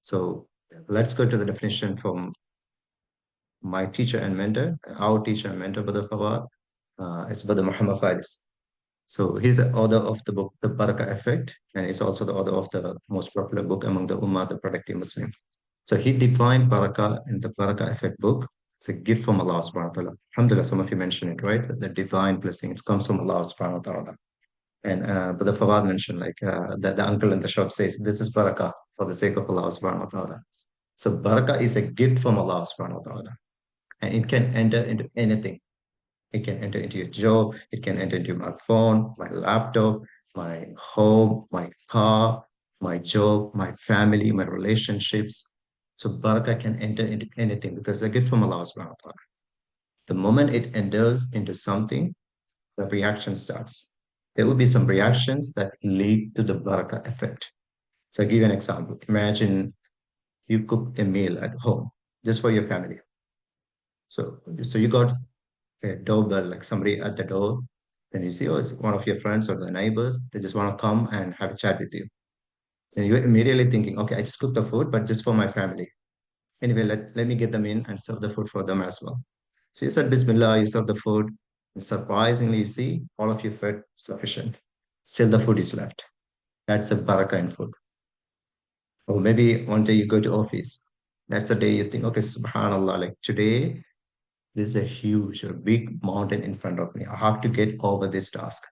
So let's go to the definition from my teacher and mentor, our teacher and mentor, Brother Fawad. It's Brother Muhammad Faris. So he's the author of the book, The Barakah Effect, and he's also the author of the most popular book among the Ummah, The Productive Muslim. So he defined barakah in the Barakah Effect book. It's a gift from Allah subhanahu wa ta'ala. Alhamdulillah, some of you mentioned it, right? The divine blessing, it comes from Allah subhanahu wa ta'ala. And Brother Fawad mentioned that the uncle in the shop says, this is barakah for the sake of Allah subhanahu wa ta'ala. So barakah is a gift from Allah subhanahu wa ta'ala. And it can enter into anything. It can enter into your job. It can enter into my phone, my laptop, my home, my car, my job, my family, my relationships. So barakah can enter into anything because it's a gift from Allah subhanahu wa ta'ala. The moment it enters into something, the reaction starts. There will be some reactions that lead to the barakah effect. So I'll give you an example. Imagine you cook a meal at home just for your family. So you got a doorbell, like somebody at the door. Then you see, oh, it's one of your friends or the neighbors. They just want to come and have a chat with you. Then you're immediately thinking, okay, I just cooked the food, but just for my family. Anyway, let me get them in and serve the food for them as well. So you said Bismillah, you serve the food. And surprisingly, you see, all of you fed sufficient. Still the food is left. That's a barakah in food. Or maybe one day you go to office. That's the day you think, okay, subhanallah, like today, this is a huge, a big mountain in front of me. I have to get over this task.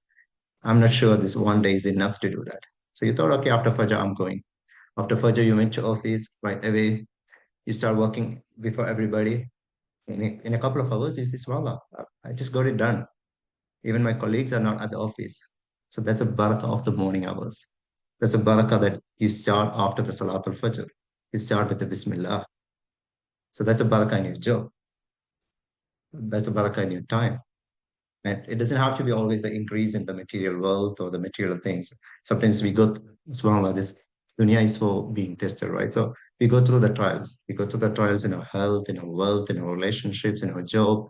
I'm not sure this one day is enough to do that. So you thought, okay, after Fajr, I'm going. After Fajr, you went to office right away. You start working before everybody. In a couple of hours, you see, Swallah, I just got it done. Even my colleagues are not at the office. So that's a barakah of the morning hours. That's a barakah that you start after the Salatul Fajr. You start with the Bismillah. So that's a barakah in your job. That's a barakah in your time. And it doesn't have to be always the increase in the material wealth or the material things. Sometimes we go, subhanAllah, this dunya is for being tested, right? So we go through the trials. We go through the trials in our health, in our wealth, in our relationships, in our job.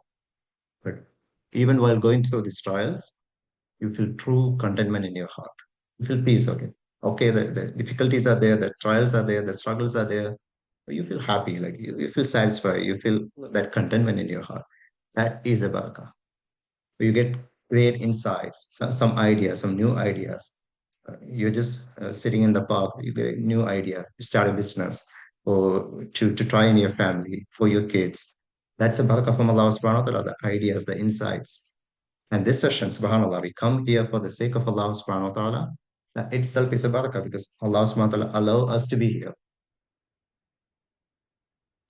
But even while going through these trials, you feel true contentment in your heart. You feel peace, okay? Okay, the difficulties are there, the trials are there, the struggles are there, but you feel happy, like you feel satisfied, you feel that contentment in your heart. That is a barakah. You get great insights, some ideas, some new ideas. You're just sitting in the park, you get a new idea, you start a business or to try in your family, for your kids. That's a barakah from Allah subhanahu wa ta'ala, the ideas, the insights. And this session, subhanAllah, we come here for the sake of Allah subhanahu wa ta'ala. That itself is a barakah because Allah subhanahu wa ta'ala allow us to be here.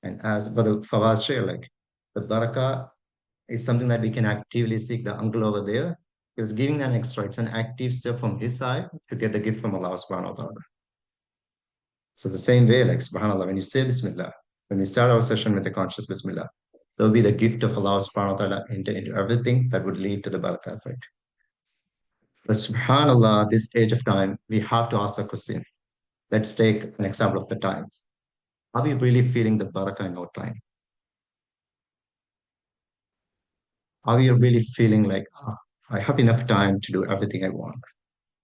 And as Brother Fawad shared, like the barakah is something that we can actively seek. The uncle over there, he was giving an extra. It's an active step from his side to get the gift from Allah subhanahu wa ta'ala. So the same way, like subhanAllah, when you say Bismillah, when we start our session with a conscious Bismillah, there will be the gift of Allah subhanahu wa ta'ala into everything that would lead to the barakah effect. But subhanAllah, this age of time, we have to ask the question. Let's take an example of the time. Are we really feeling the barakah in our time? Are we really feeling like, "Ah, I have enough time to do everything I want?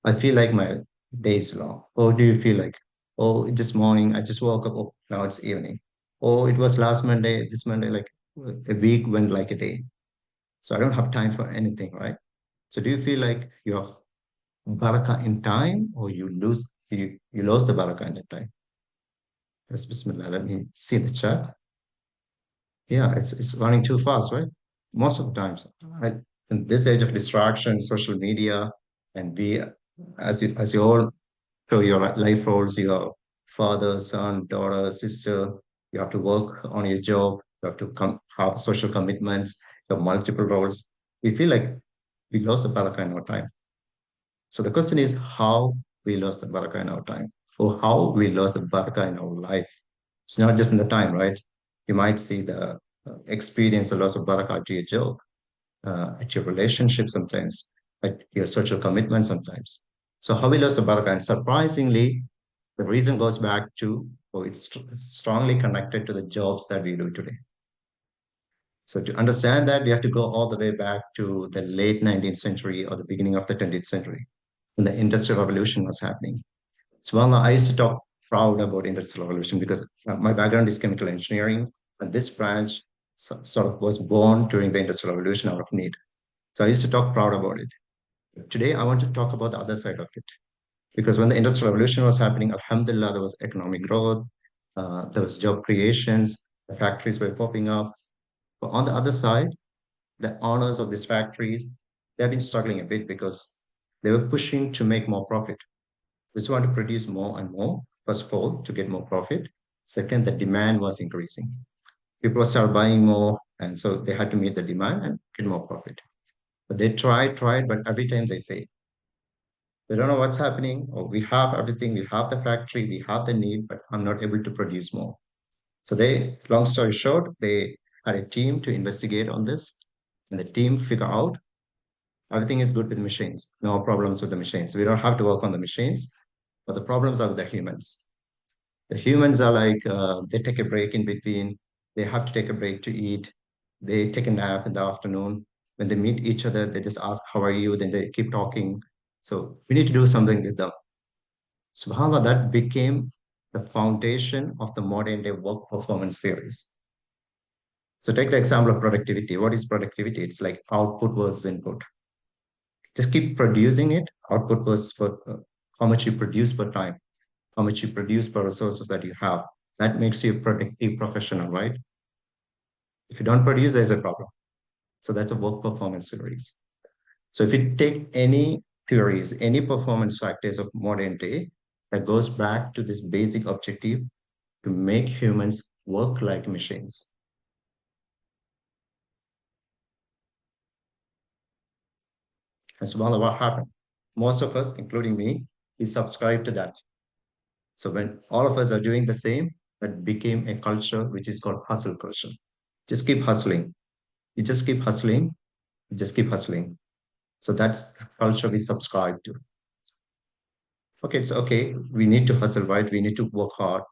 I feel like my day is long." Or do you feel like, oh, this morning I just woke up, oh, now it's evening. Or it was last Monday, this Monday, like a week went like a day. So I don't have time for anything, right? So do you feel like you have barakah in time or you lost the barakah in the time? Yes, Bismillah. Let me see the chat. Yeah, it's running too fast, right? Most of the times, right? In this age of distraction, social media, and we, as you all show your life roles, your father, son, daughter, sister, you have to work on your job, you have to have social commitments, you have multiple roles. We feel like we lost the barakah in our time. So the question is how we lost the barakah in our time, or how we lost the barakah in our life. It's not just in the time, right? You might see the experience the loss of barakah to your job, at your relationship sometimes, at your social commitment sometimes. So how we lost the barakah, and surprisingly, the reason goes back to, or it's strongly connected to the jobs that we do today. So to understand that, we have to go all the way back to the late 19th century or the beginning of the 20th century when the Industrial Revolution was happening. So I used to talk proud about industrial revolution because my background is chemical engineering, and this branch sort of was born during the industrial revolution out of need. So I used to talk proud about it. Today, I want to talk about the other side of it. Because when the industrial revolution was happening, alhamdulillah, there was economic growth, there was job creations, the factories were popping up. But on the other side, the owners of these factories, they've been struggling a bit because they were pushing to make more profit. They just want to produce more and more, first of all, to get more profit. Second, the demand was increasing. People started buying more, and so they had to meet the demand and get more profit. But they tried, but every time they failed. They don't know what's happening. Or we have everything, we have the factory, we have the need, but I'm not able to produce more. So long story short, they had a team to investigate on this, and the team figure out everything is good with machines, no problems with the machines. We don't have to work on the machines, but the problems are with the humans. The humans are like they take a break in between. They have to take a break to eat. They take a nap in the afternoon. When they meet each other, they just ask, "How are you?" Then they keep talking. So we need to do something with them. SubhanAllah, that became the foundation of the modern day work performance theories. So take the example of productivity. What is productivity? It's like output versus input. Just keep producing it. Output versus how much you produce per time, how much you produce per resources that you have. That makes you a productive professional, right? If you don't produce, there's a problem. So that's a work performance theories. So if you take any theories, any performance factors of modern day, that goes back to this basic objective to make humans work like machines. And subhanAllah, what happened? Most of us, including me, we subscribe to that. So when all of us are doing the same, that became a culture which is called hustle culture. Just keep hustling. You just keep hustling. You just keep hustling. So that's the culture we subscribe to. Okay, it's okay. We need to hustle, right? We need to work hard.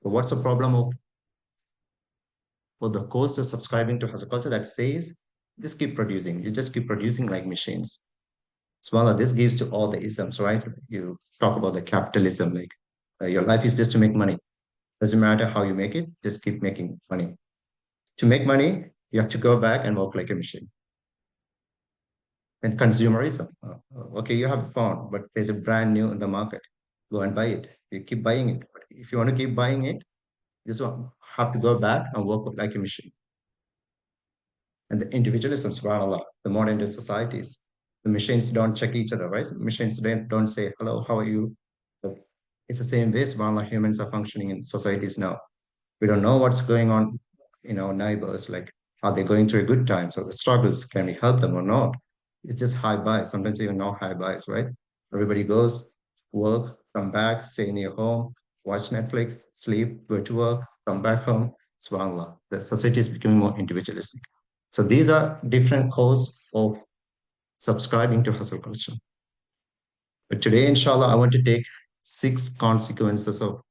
But what's the problem of for the course of subscribing to hustle culture that says just keep producing. You just keep producing like machines. Swala, this gives to all the isms, right? You talk about the capitalism, like your life is just to make money. Doesn't matter how you make it, just keep making money. To make money, you have to go back and work like a machine. And consumerism. Okay, you have a phone, but there's a brand new in the market. Go and buy it. You keep buying it. But if you want to keep buying it, you just have to go back and work like a machine. And the individualism, subhanAllah, the modern day societies. The machines don't check each other, right? Machines don't say, hello, how are you? But it's the same way, subhanAllah, humans are functioning in societies now. We don't know what's going on in our neighbors, like are they going through a good time? So the struggles, can we help them or not? It's just high buys, sometimes even no high buys, right? Everybody goes, work, come back, stay in your home, watch Netflix, sleep, go to work, come back home. SubhanAllah, the society is becoming more individualistic. So these are different causes of subscribing to hustle culture. But today, inshallah, I want to take 6 consequences of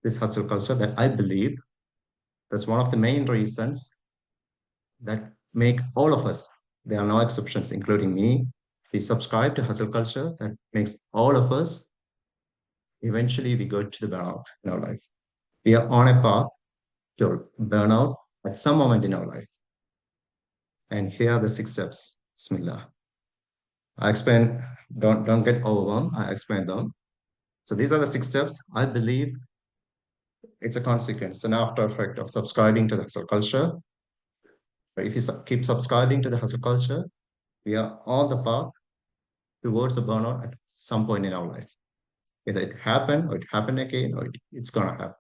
this hustle culture that I believe that's one of the main reasons that make all of us, there are no exceptions, including me, we subscribe to hustle culture that makes all of us, eventually we go to the burnout in our life. We are on a path to burnout at some moment in our life. And here are the 6 steps. Bismillah. I explain, don't get overwhelmed. I explain them. So these are the 6 steps. I believe it's a consequence, an after effect of subscribing to the hustle culture. But if you keep subscribing to the hustle culture, we are on the path towards a burnout at some point in our life. Either it happened or it happened again or it's gonna happen.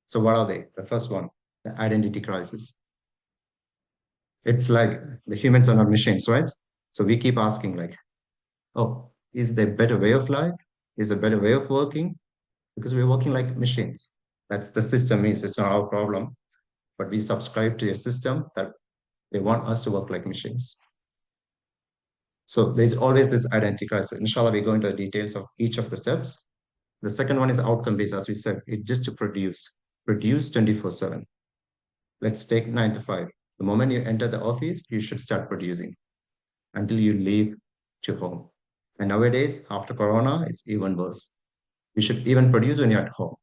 So what are they? The first one, the identity crisis. It's like the humans are not machines, right? So we keep asking like, oh, is there a better way of life? Is there a better way of working? Because we're working like machines. That's the system is, it's not our problem. But we subscribe to a system that they want us to work like machines. So there's always this identity crisis. Inshallah, we go into the details of each of the steps. The second one is outcome based, as we said, it just to produce 24/7. Let's take 9 to 5. The moment you enter the office, you should start producing until you leave to home. And nowadays, after Corona, it's even worse. You should even produce when you're at home.